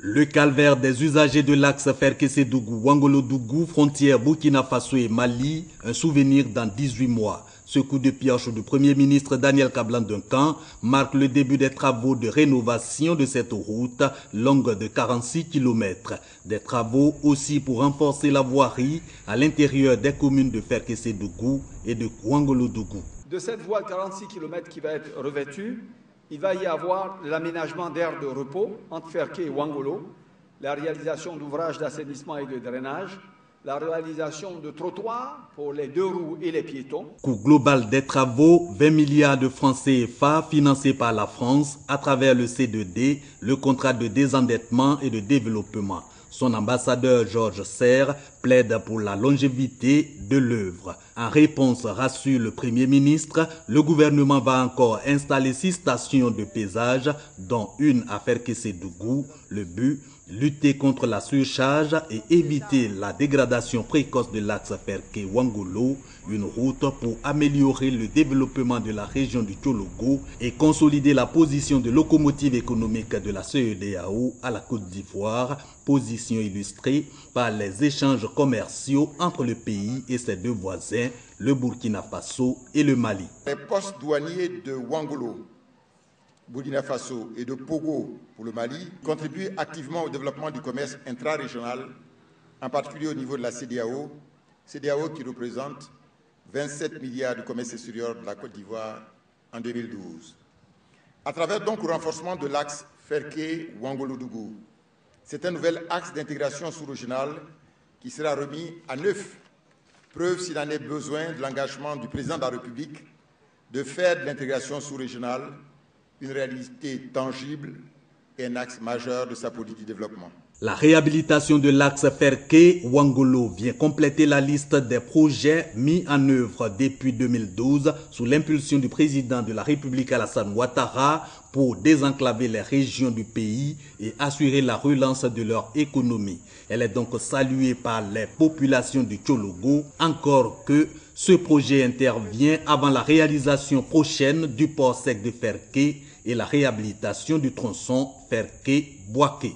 Le calvaire des usagers de l'axe Ferkessé-Dougou-Wangolo-Dougou, frontière Burkina Faso et Mali, un souvenir dans 18 mois. Ce coup de pioche du Premier ministre Daniel Kablan-Duncan marque le début des travaux de rénovation de cette route longue de 46 km. Des travaux aussi pour renforcer la voirie à l'intérieur des communes de Ferkessé-Dougou et de Wangolo-Dougou. De cette voie de 46 km qui va être revêtue, il va y avoir l'aménagement d'aires de repos entre Ferké et Wangolo, la réalisation d'ouvrages d'assainissement et de drainage, la réalisation de trottoirs pour les deux roues et les piétons. Coût global des travaux, 20 milliards de francs CFA financés par la France à travers le C2D, le contrat de désendettement et de développement. Son ambassadeur Georges Serre plaide pour la longévité de l'œuvre. En réponse, rassure le Premier ministre, le gouvernement va encore installer 6 stations de pesage, dont une à Ferkessé-Dougou. Le but, lutter contre la surcharge et éviter la dégradation précoce de l'axe Ferké-Wangolo, une route pour améliorer le développement de la région du Tchologo et consolider la position de locomotive économique de la CEDEAO à la Côte d'Ivoire, position illustrée par les échanges commerciaux entre le pays et ses deux voisins, le Burkina Faso et le Mali. Les postes douaniers de Wangolo, Burkina Faso et de Pogo pour le Mali contribuent activement au développement du commerce intra-régional, en particulier au niveau de la CEDEAO qui représente 27 milliards de commerce extérieur de la Côte d'Ivoire en 2012. À travers donc le renforcement de l'axe Ferké-Wangolo-Dougou, c'est un nouvel axe d'intégration sous-régionale qui sera remis à neuf. Preuve, s'il en est besoin, de l'engagement du président de la République de faire de l'intégration sous-régionale une réalité tangible et un axe majeur de sa politique de développement. La réhabilitation de l'axe Ferké-Wangolo vient compléter la liste des projets mis en œuvre depuis 2012 sous l'impulsion du président de la République Alassane Ouattara pour désenclaver les régions du pays et assurer la relance de leur économie. Elle est donc saluée par les populations du Tchologo, encore que ce projet intervient avant la réalisation prochaine du port sec de Ferké et la réhabilitation du tronçon Ferké-Bouaké.